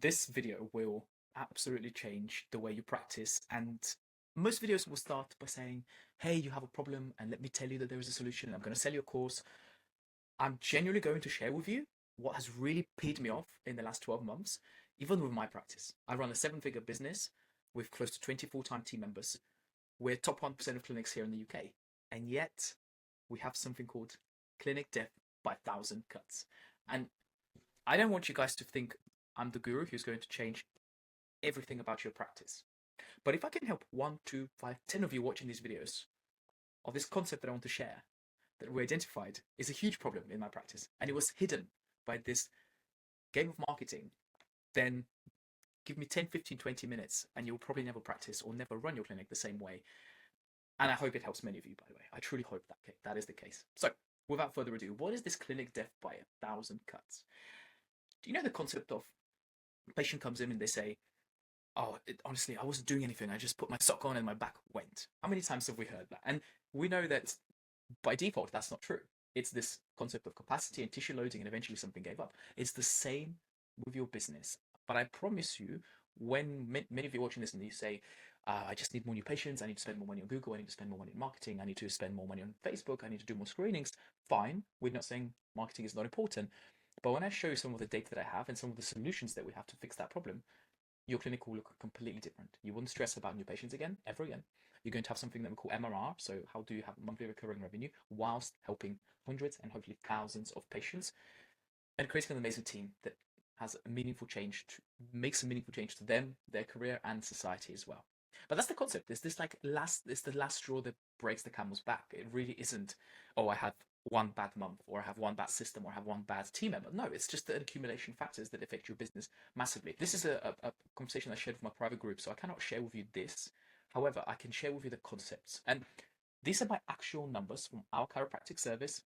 This video will absolutely change the way you practice. And most videos will start by saying, hey, you have a problem, and let me tell you that there is a solution. I'm going to sell you a course. I'm genuinely going to share with you what has really paid me off in the last 12 months, even with my practice. I run a 7-figure business with close to 20 full-time team members. We're top 1% of clinics here in the UK. And yet we have something called clinic death by 1,000 cuts. And I don't want you guys to think I'm the guru who's going to change everything about your practice. But if I can help 1, 2, 5, 10 of you watching these videos of this concept that I want to share, that we identified is a huge problem in my practice, and it was hidden by this game of marketing, then give me 10, 15, 20 minutes and you'll probably never practice or never run your clinic the same way. And I hope it helps many of you, by the way. I truly hope that is the case. So without further ado, what is this clinic death by 1,000 cuts? Do you know the concept of a patient comes in and they say, oh, honestly, I wasn't doing anything. I just put my sock on and my back went. How many times have we heard that? And we know that by default, that's not true. It's this concept of capacity and tissue loading, and eventually something gave up. It's the same with your business. But I promise you, when many of you are watching this and you say, I just need more new patients, I need to spend more money on Google, I need to spend more money in marketing, I need to spend more money on Facebook, I need to do more screenings, fine. We're not saying marketing is not important. But when I show you some of the data that I have and some of the solutions that we have to fix that problem, your clinic will look completely different. You won't stress about new patients again, ever again. You're going to have something that we call MRR. So how do you have monthly recurring revenue whilst helping hundreds and hopefully thousands of patients, and creating an amazing team that has a meaningful change, makes a meaningful change to them, their career, and society as well. But that's the concept. It's the last straw that breaks the camel's back. It really isn't, oh, I have one bad month, or I have one bad system, or I have one bad team member. No, it's just the accumulation factors that affect your business massively. This is a conversation I shared with my private group, so I cannot share with you this. However, I can share with you the concepts. And these are my actual numbers from our chiropractic service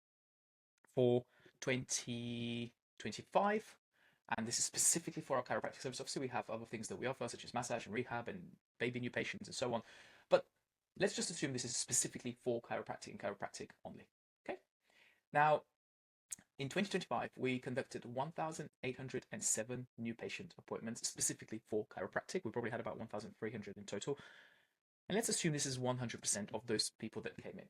for 2025. And this is specifically for our chiropractic service. Obviously, we have other things that we offer, such as massage and rehab and baby new patients and so on. But let's just assume this is specifically for chiropractic and chiropractic only. Okay. Now, in 2025, we conducted 1,807 new patient appointments specifically for chiropractic. We probably had about 1,300 in total. And let's assume this is 100% of those people that came in.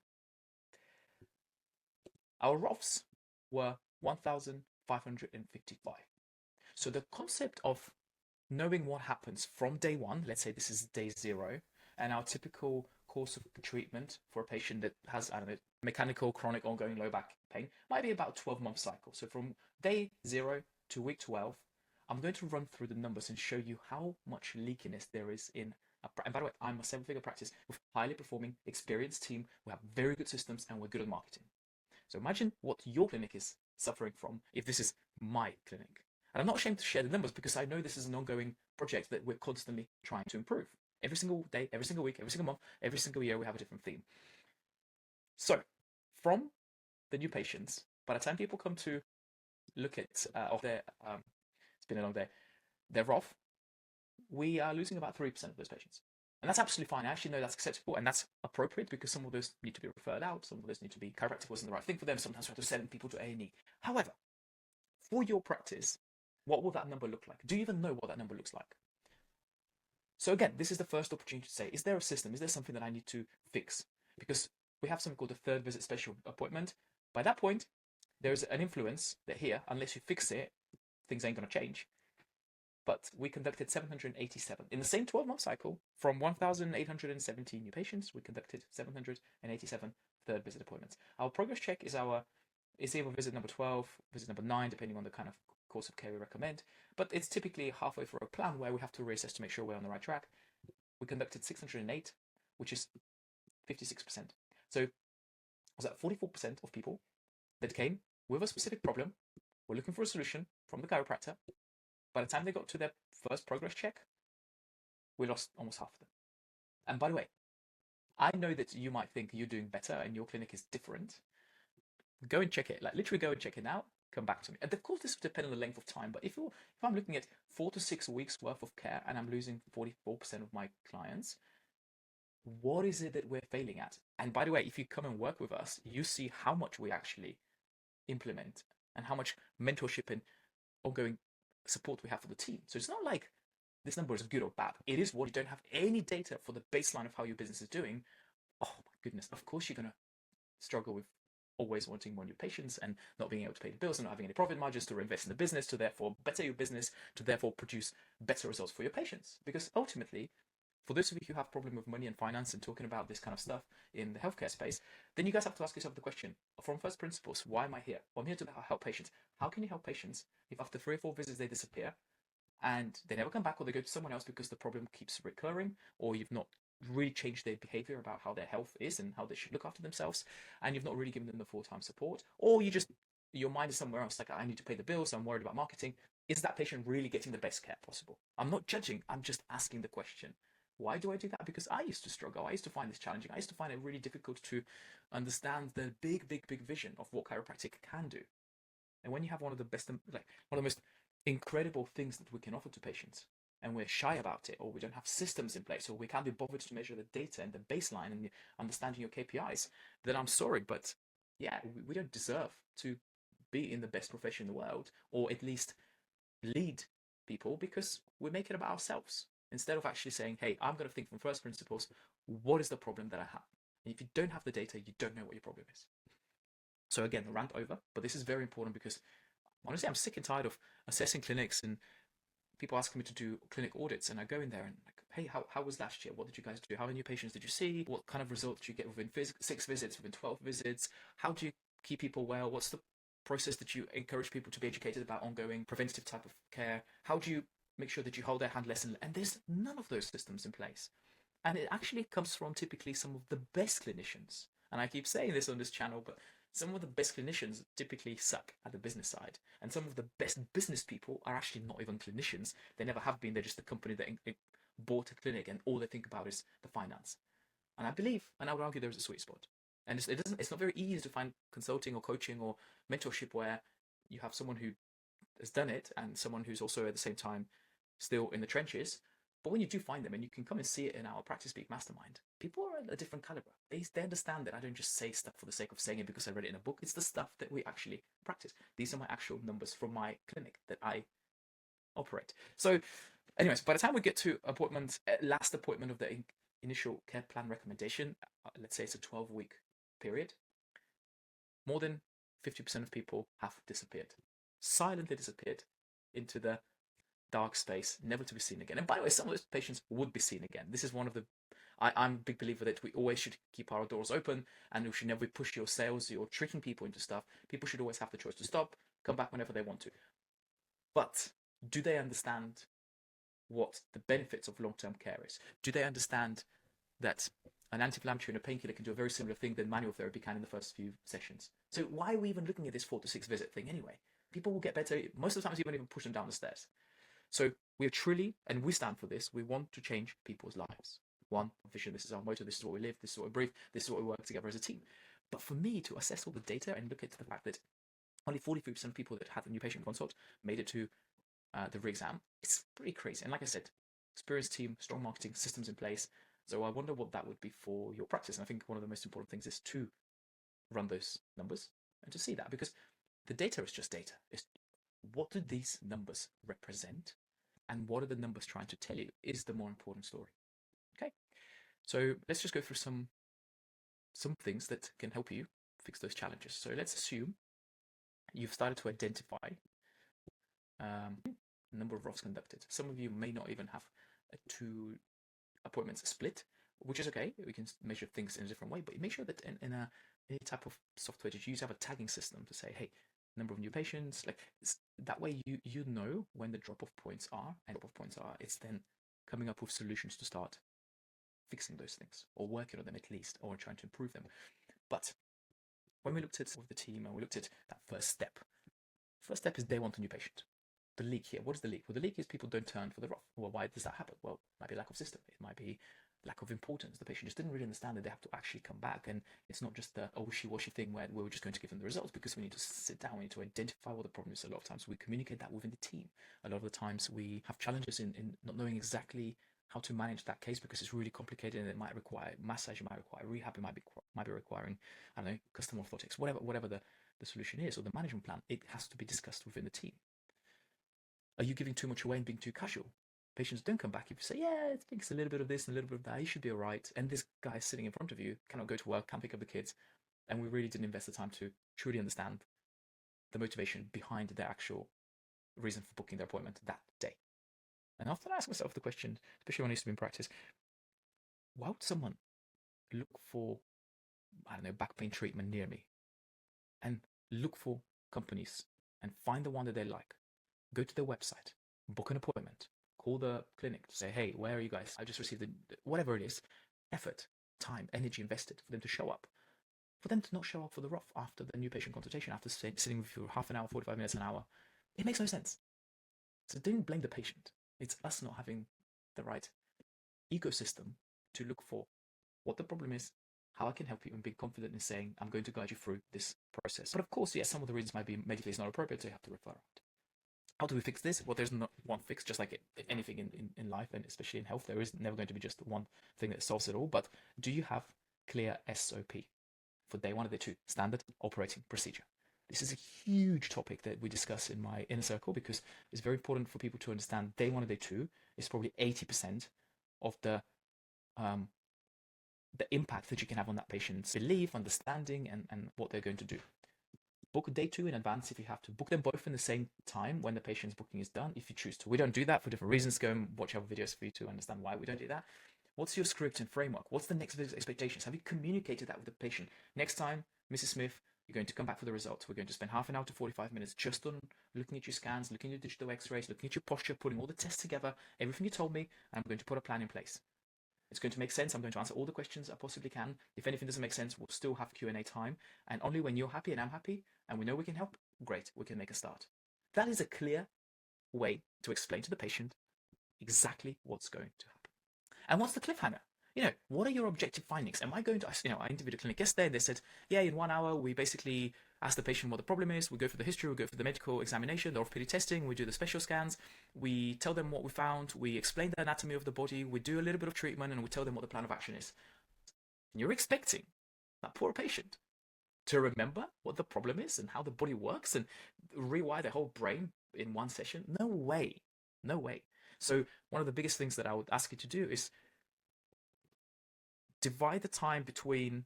Our ROFs were 1,555. So the concept of knowing what happens from day one, let's say this is day 0, and our typical course of treatment for a patient that has, I don't know, mechanical, chronic, ongoing low back pain might be about a 12-month cycle. So from day 0 to week 12, I'm going to run through the numbers and show you how much leakiness there is in and by the way, I'm a 7-figure practice with highly performing, experienced team. We have very good systems and we're good at marketing. So imagine what your clinic is suffering from if this is my clinic. And I'm not ashamed to share the numbers because I know this is an ongoing project that we're constantly trying to improve. Every single day, every single week, every single month, every single year, we have a different theme. So from the new patients, by the time people come to look at their, it's been a long day, their ROF, we are losing about 3% of those patients. And that's absolutely fine. I actually know that's acceptable and that's appropriate because some of those need to be referred out. Some of those need to be chiropractic wasn't the right thing for them. Sometimes we have to send people to A&E. However, for your practice, what will that number look like? Do you even know what that number looks like? So again, this is the first opportunity to say, is there a system? Is there something that I need to fix? Because we have something called the third visit special appointment. By that point, there's an influence that here, unless you fix it, things ain't going to change. But we conducted 787. In the same 12-month cycle, from 1,817 new patients, we conducted 787 third visit appointments. Our progress check is either visit number 12, visit number 9, depending on the kind of course of care we recommend. But it's typically halfway through a plan where we have to reassess to make sure we're on the right track. We conducted 608, which is 56%. So was that 44% of people that came with a specific problem, were looking for a solution from the chiropractor. By the time they got to their first progress check, we lost almost half of them. And by the way, I know that you might think you're doing better and your clinic is different. Go and check it. Like literally go and check it out. Come back to me. And of course, this will depend on the length of time. But if I'm looking at 4 to 6 weeks worth of care and I'm losing 44% of my clients, what is it that we're failing at? And by the way, if you come and work with us, you see how much we actually implement and how much mentorship and ongoing support we have for the team. So it's not like this number is good or bad. It is what you don't have any data for the baseline of how your business is doing. Oh my goodness, of course you're going to struggle with always wanting more new patients and not being able to pay the bills and not having any profit margins to reinvest in the business, to therefore better your business, to therefore produce better results for your patients. Because ultimately, for those of you who have problem with money and finance and talking about this kind of stuff in the healthcare space, then you guys have to ask yourself the question from first principles: why am I here? Well, I'm here to help patients. How can you help patients if after 3 or 4 visits they disappear and they never come back, or they go to someone else because the problem keeps recurring, or you've not really changed their behavior about how their health is and how they should look after themselves, and you've not really given them the full-time support, or your mind is somewhere else, like I need to pay the bills, so I'm worried about marketing. Is that patient really getting the best care possible? I'm not judging, I'm just asking the question. Why do I do that? Because I used to struggle. I used to find this challenging. I used to find it really difficult to understand the big vision of what chiropractic can do. And when you have one of the best, like one of the most incredible things that we can offer to patients, and we're shy about it, or we don't have systems in place, or we can't be bothered to measure the data and the baseline and the understanding your KPIs, then I'm sorry, but yeah, we don't deserve to be in the best profession in the world, or at least lead people, because we make it about ourselves instead of actually saying, hey, I'm going to think from first principles. What is the problem that I have? And if you don't have the data, you don't know what your problem is. So again, the rant over, but this is very important because honestly, I'm sick and tired of assessing clinics and people asking me to do clinic audits, and I go in there and like, hey, how was last year? What did you guys do? How many new patients did you see? What kind of results did you get within 6 visits, within 12 visits? How do you keep people well? What's the process that you encourage people to be educated about ongoing preventative type of care? How do you make sure that you hold their hand less and there's none of those systems in place. And it actually comes from typically some of the best clinicians. And I keep saying this on this channel, but some of the best clinicians typically suck at the business side. And some of the best business people are actually not even clinicians. They never have been. They're just a company that bought a clinic and all they think about is the finance. And I believe, and I would argue there's a sweet spot. And it's not very easy to find consulting or coaching or mentorship where you have someone who has done it and someone who's also at the same time still in the trenches. But when you do find them, and you can come and see it in our Practice Speak Mastermind, people are a different caliber. They understand that I don't just say stuff for the sake of saying it because I read it in a book. It's the stuff that we actually practice. These are my actual numbers from my clinic that I operate. So anyways, by the time we get to last appointment of the initial care plan recommendation, let's say it's a 12-week period, more than 50% of people have disappeared, silently disappeared into the dark space, never to be seen again. And by the way, some of those patients would be seen again. This is one of the I'm a big believer that we always should keep our doors open, and we should never push your sales or tricking people into stuff. People should always have the choice to stop, come back whenever they want to. But do they understand what the benefits of long-term care is? Do they understand that an anti-inflammatory and a painkiller can do a very similar thing than manual therapy can in the first few sessions? So why are we even looking at this 4 to 6 visit thing anyway? People will get better. Most of the times, you won't even push them down the stairs. So we are truly, and we stand for this, we want to change people's lives. One vision, this is our motto, this is what we live, this is what we breathe, this is what we work together as a team. But for me to assess all the data and look at the fact that only 43% of people that had a new patient consult made it to the re-exam, it's pretty crazy. And like I said, experienced team, strong marketing, systems in place. So I wonder what that would be for your practice. And I think one of the most important things is to run those numbers and to see that, because the data is just data. It's what do these numbers represent, and what are the numbers trying to tell you is the more important story. Okay, so let's just go through some things that can help you fix those challenges. So let's assume you've started to identify number of ROFs conducted. Some of you may not even have 2 appointments split, which is okay. We can measure things in a different way, but make sure that in any type of software that you use, have a tagging system to say, hey, number of new patients, like that way you know when the drop-off points are, and drop-off points are, it's then coming up with solutions to start fixing those things, or working on them at least, or trying to improve them. But when we looked at with the team and we looked at that first step is day 1 to new patient. The leak here, what is the leak? Well, the leak is people don't turn for the ROF. Well, why does that happen? Well, it might be lack of system. It might be lack of importance. The patient just didn't really understand that they have to actually come back, and it's not just a wishy-washy thing where we're just going to give them the results, because we need to sit down, we need to identify what the problem is. A lot of times we communicate that within the team. A lot of the times we have challenges in not knowing exactly how to manage that case, because it's really complicated and it might require massage, it might require rehab, it might be requiring, I don't know, custom orthotics, whatever the solution is, or the management plan. It has to be discussed within the team. Are you giving too much away and being too casual? Patients don't come back if you say, yeah, I think it's a little bit of this and a little bit of that. You should be all right. And this guy sitting in front of you cannot go to work, can't pick up the kids. And we really didn't invest the time to truly understand the motivation behind their actual reason for booking their appointment that day. And often I ask myself the question, especially when I used to be in practice, why would someone look for, I don't know, back pain treatment near me and look for companies and find the one that they like, go to their website, book an appointment, call the clinic to say, hey, where are you guys? I just received whatever it is, effort, time, energy invested for them to show up. For them to not show up for the ROF after the new patient consultation, after sitting with you for half an hour, 45 minutes, an hour, it makes no sense. So don't blame the patient. It's us not having the right ecosystem to look for what the problem is, how I can help you, and be confident in saying, I'm going to guide you through this process. But of course, yes, some of the reasons might be medically it's not appropriate, so you have to refer out. How do we fix this? Well, there's not one fix, just like anything in life, and especially in health, there is never going to be just one thing that solves it all. But do you have clear SOP for day one or day two, standard operating procedure? This is a huge topic that we discuss in my inner circle because it's very important for people to understand day one or day two is probably 80% of the impact that you can have on that patient's belief, understanding, and what they're going to do. Book day two in advance if you have to. Book them both in the same time when the patient's booking is done, if you choose to. We don't do that for different reasons. Go and watch our videos for you to understand why we don't do that. What's your script and framework? What's the next visit's expectations? Have you communicated that with the patient? Next time, Mrs. Smith, you're going to come back for the results. We're going to spend half an hour to 45 minutes just on looking at your scans, looking at your digital x-rays, looking at your posture, putting all the tests together, everything you told me, and I'm going to put a plan in place. It's going to make sense. I'm going to answer all the questions I possibly can. If anything doesn't make sense, we'll still have Q&A time. And only when you're happy and I'm happy and we know we can help, great, we can make a start. That is a clear way to explain to the patient exactly what's going to happen. And what's the cliffhanger? What are your objective findings? Am I going to, I interviewed a clinic yesterday and they said, yeah, in 1 hour, we basically ask the patient what the problem is. We go for the history, we go for the medical examination, the orthopedic testing, we do the special scans. We tell them what we found. We explain the anatomy of the body. We do a little bit of treatment and we tell them what the plan of action is. And you're expecting that poor patient to remember what the problem is and how the body works and rewire their whole brain in one session? No way. No way. So one of the biggest things that I would ask you to do is divide the time between,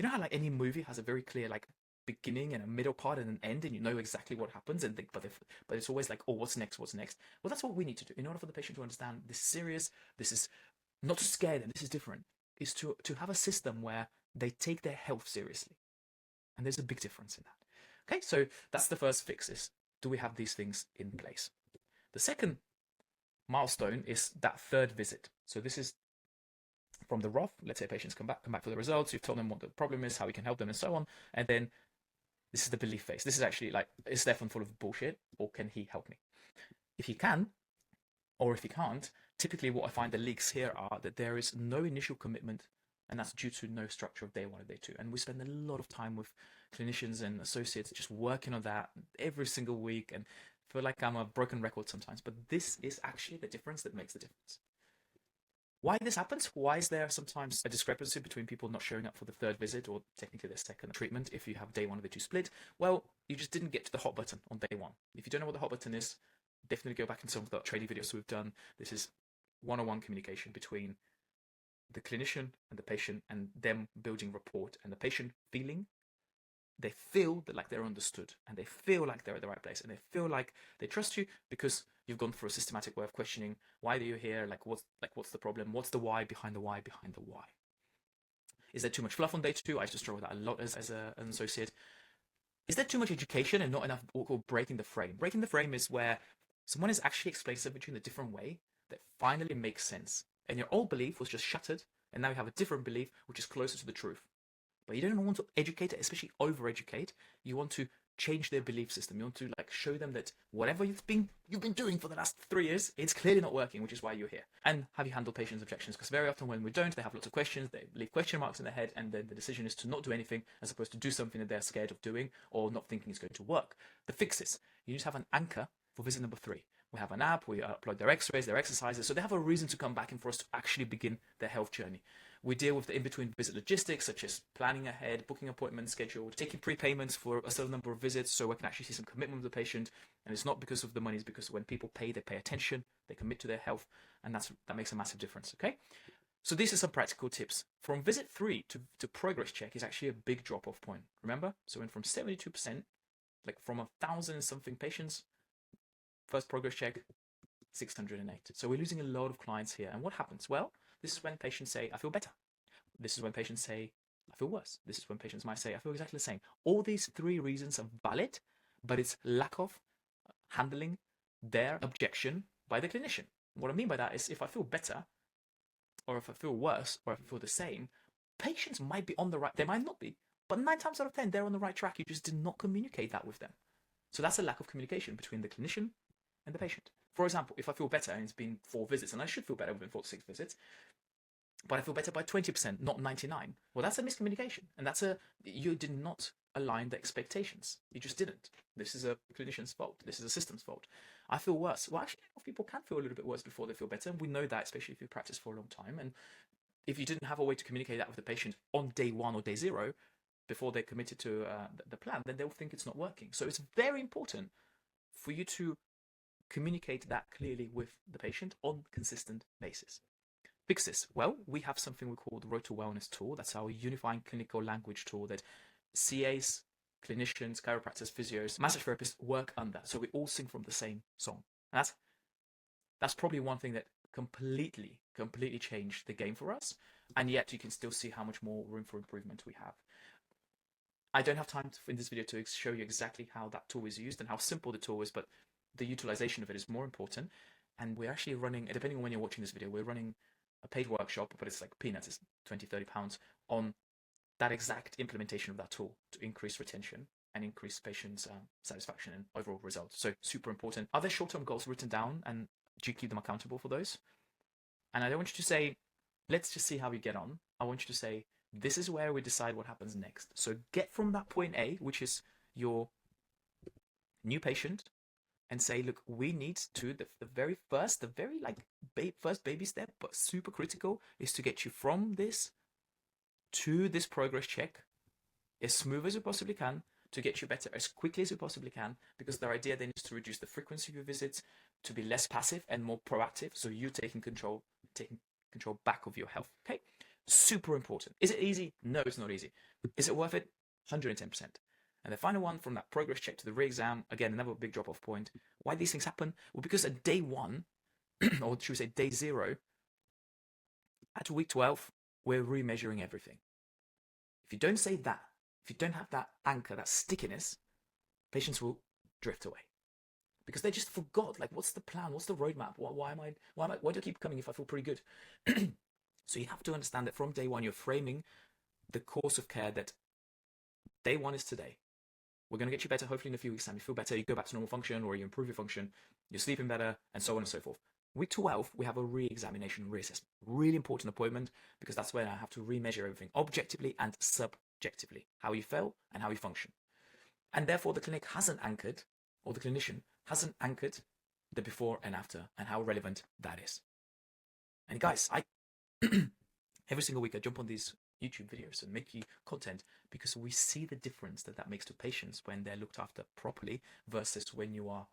how like any movie has a very clear like beginning and a middle part and an end, and you know exactly what happens, and but it's always like, oh, what's next? Well, that's what we need to do in order for the patient to understand this is serious. This is not to scare them. This is different. Is to have a system where they take their health seriously, and there's a big difference in that. Okay, so that's the first fix: is do we have these things in place? The second milestone is that third visit. So this is from the ROF. Let's say patients come back for the results. You've told them what the problem is, how we can help them, and so on. And then this is the belief phase. This is actually like, is Stefan full of bullshit, or can he help me? If he can, or if he can't, typically what I find the leaks here are that there is no initial commitment, and that's due to no structure of day one and day two. And we spend a lot of time with clinicians and associates just working on that every single week, and feel like I'm a broken record sometimes. But this is actually the difference that makes the difference. Why this happens? Why is there sometimes a discrepancy between people not showing up for the third visit or technically their second treatment if you have day one and day two split? Well, you just didn't get to the hot button on day one. If you don't know what the hot button is, definitely go back and some of the training videos we've done. This is one-on-one communication between the clinician and the patient, and them building rapport, and the patient they feel that like they're understood, and they feel like they're at the right place, and they feel like they trust you because you've gone through a systematic way of questioning, why are you here? What's the problem? What's the why behind the why behind the why? Is there too much fluff on day two? I used to struggle with that a lot as an associate. Is there too much education and not enough what called breaking the frame? Breaking the frame is where someone has actually explained something to you in a different way that finally makes sense. And your old belief was just shattered, and now you have a different belief which is closer to the truth. But you don't want to educate it, especially over-educate. You want to change their belief system. You want to like show them that whatever you've been doing for the last 3 years, it's clearly not working, which is why you're here. And have you handled patients' objections? Because very often when we don't, they have lots of questions, they leave question marks in their head, and then the decision is to not do anything as opposed to do something that they're scared of doing or not thinking is going to work. The fixes. You need to have an anchor for visit number 3. We have an app, we upload their x-rays, their exercises, so they have a reason to come back and for us to actually begin their health journey. We deal with the in-between visit logistics, such as planning ahead, booking appointments scheduled, taking prepayments for a certain number of visits so we can actually see some commitment with the patient. And it's not because of the money, it's because when people pay, they pay attention, they commit to their health, and that makes a massive difference, okay? So these are some practical tips. From visit 3 to progress check is actually a big drop-off point, remember? So we went from 72%, like from 1,000 and something patients, first progress check, 608. So we're losing a lot of clients here. And what happens? Well, this is when patients say, I feel better. This is when patients say, I feel worse. This is when patients might say, I feel exactly the same. All these 3 reasons are valid, but it's lack of handling their objection by the clinician. What I mean by that is if I feel better, or if I feel worse, or if I feel the same, patients might be on the right, they might not be, but 9 times out of 10, they're on the right track. You just did not communicate that with them. So that's a lack of communication between the clinician and the patient. For example, if I feel better and it's been 4 visits, and I should feel better within 4 to 6 visits, but I feel better by 20%, not 99. Well, that's a miscommunication. And you did not align the expectations. You just didn't. This is a clinician's fault. This is a system's fault. I feel worse. Well, actually, a lot of people can feel a little bit worse before they feel better. And we know that, especially if you practice for a long time. And if you didn't have a way to communicate that with the patient on day 1 or day 0, before they're committed to the plan, then they'll think it's not working. So it's very important for you to communicate that clearly with the patient on a consistent basis. Fix this. Well, we have something we call the Road to Wellness tool. That's our unifying clinical language tool that CAs, clinicians, chiropractors, physios, massage therapists work under. So we all sing from the same song. And that's probably one thing that completely changed the game for us. And yet you can still see how much more room for improvement we have. I don't have time in this video to show you exactly how that tool is used and how simple the tool is, but the utilization of it is more important. And we're actually running, depending on when you're watching this video, we're running a paid workshop, but it's like peanuts, it's 20, 30 pounds on that exact implementation of that tool to increase retention and increase patients' satisfaction and overall results. So super important. Are there short-term goals written down, and do you keep them accountable for those? And I don't want you to say, let's just see how we get on. I want you to say, this is where we decide what happens next. So get from that point A, which is your new patient, and say, look, we need to, the very first baby step, but super critical, is to get you from this to this progress check as smooth as we possibly can, to get you better as quickly as we possibly can, because the idea then is to reduce the frequency of your visits, to be less passive and more proactive, so you taking control back of your health. Okay, super important. Is it easy? No, it's not easy. Is it worth it? 110%. And the final one, from that progress check to the re-exam, again, another big drop-off point. Why these things happen? Well, because at day 1, or should we say day 0, at week 12, we're remeasuring everything. If you don't say that, if you don't have that anchor, that stickiness, patients will drift away. Because they just forgot, like, what's the plan? What's the roadmap? Why do I keep coming if I feel pretty good? So you have to understand that from day 1, you're framing the course of care that day 1 is today. We're going to get you better, hopefully in a few weeks' time. You feel better, you go back to normal function, or you improve your function, you're sleeping better, and so on and so forth. Week 12, we have a re-examination, reassessment. Really important appointment, because that's where I have to remeasure everything objectively and subjectively, how you felt and how you function. And therefore, the clinic hasn't anchored, or the clinician hasn't anchored the before and after, and how relevant that is. And guys, every single week I jump on these YouTube videos and make you content, because we see the difference that makes to patients when they're looked after properly versus when you are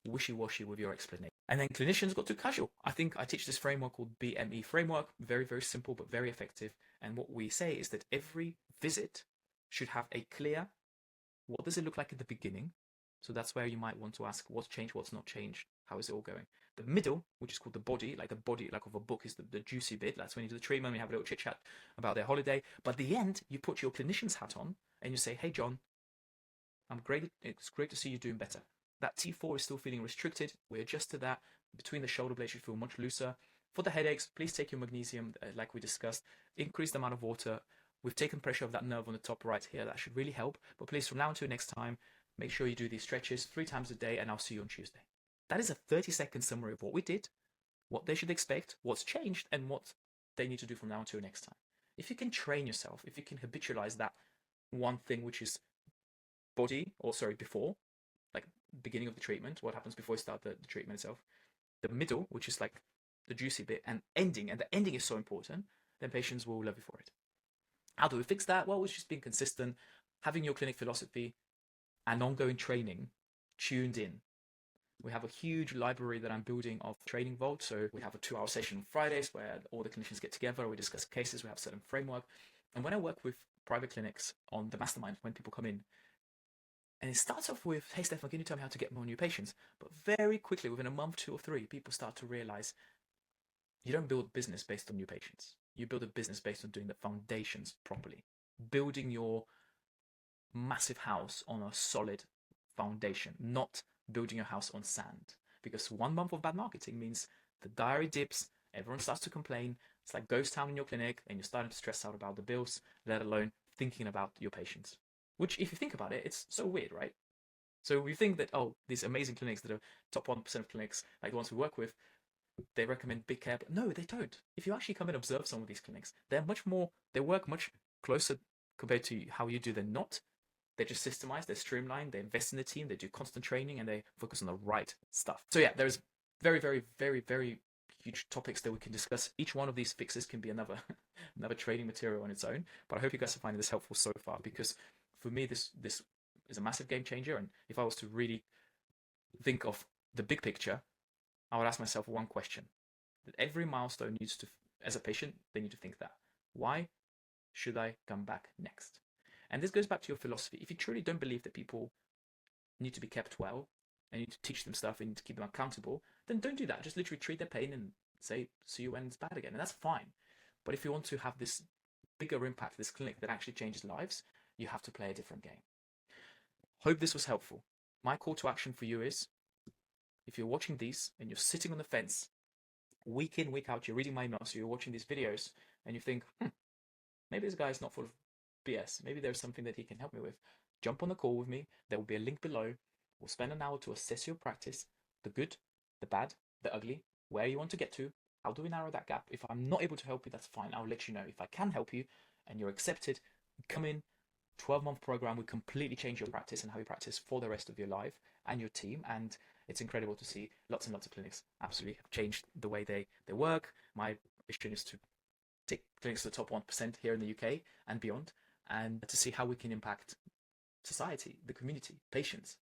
wishy-washy with your explanation. And then clinicians got too casual. I think I teach this framework called BME framework, very, very simple, but very effective. And what we say is that every visit should have a clear, what does it look like at the beginning? So that's where you might want to ask what's changed, what's not changed, how is it all going? The middle, which is called the body like of a book, is the juicy bit. That's when you do the treatment, we have a little chit chat about their holiday. But at the end, you put your clinician's hat on and you say, hey, John, it's great to see you doing better. That T4 is still feeling restricted. We adjust to that. Between the shoulder blades, you feel much looser. For the headaches, please take your magnesium, like we discussed. Increase the amount of water. We've taken pressure of that nerve on the top right here. That should really help. But please, from now until next time, make sure you do these stretches 3 times a day, and I'll see you on Tuesday. That is a 30-second summary of what we did, what they should expect, what's changed, and what they need to do from now until next time. If you can train yourself, if you can habitualize that one thing, which is before, like beginning of the treatment, what happens before you start the treatment itself, the middle, which is like the juicy bit, and ending, and the ending is so important, then patients will love you for it. How do we fix that? Well, it's just being consistent, having your clinic philosophy and ongoing training tuned in. We have a huge library that I'm building of training vault. So we have a 2-hour session on Fridays where all the clinicians get together. We discuss cases. We have a certain framework. And when I work with private clinics on the mastermind, when people come in, and it starts off with, hey, Stefan, can you tell me how to get more new patients? But very quickly, within a month, 2 or 3, people start to realize you don't build business based on new patients. You build a business based on doing the foundations properly, building your massive house on a solid foundation, not building your house on sand. Because 1 month of bad marketing means the diary dips, everyone starts to complain. It's like ghost town in your clinic, and you're starting to stress out about the bills, let alone thinking about your patients. Which, if you think about it, it's so weird, right? So we think that, oh, these amazing clinics that are top 1% of clinics, like the ones we work with, they recommend big care. But no, they don't. If you actually come and observe some of these clinics, they work much closer compared to how you do than not. They're just systemized, they're streamlined, they invest in the team, they do constant training, and they focus on the right stuff. So yeah, there's very, very, very, very huge topics that we can discuss. Each one of these fixes can be another another training material on its own. But I hope you guys are finding this helpful so far, because for me, this is a massive game changer. And if I was to really think of the big picture, I would ask myself one question: that every milestone needs to, as a patient, they need to think that. Why should I come back next? And this goes back to your philosophy. If you truly don't believe that people need to be kept well, and you need to teach them stuff and you need to keep them accountable, then don't do that. Just literally treat their pain and say, see you when it's bad again. And that's fine. But if you want to have this bigger impact, this clinic that actually changes lives, you have to play a different game. Hope this was helpful. My call to action for you is, if you're watching these and you're sitting on the fence, week in, week out, you're reading my emails, so you're watching these videos, and you think, maybe this guy's not full of BS. Maybe there's something that he can help me with. Jump on the call with me. There will be a link below. We'll spend an hour to assess your practice, the good, the bad, the ugly, where you want to get to. How do we narrow that gap? If I'm not able to help you, that's fine. I'll let you know. If I can help you and you're accepted, come in. 12-month program will completely change your practice and how you practice for the rest of your life and your team. And it's incredible to see lots and lots of clinics absolutely have changed the way they work. My mission is to take clinics to the top 1% here in the UK and beyond, and to see how we can impact society, the community, patients,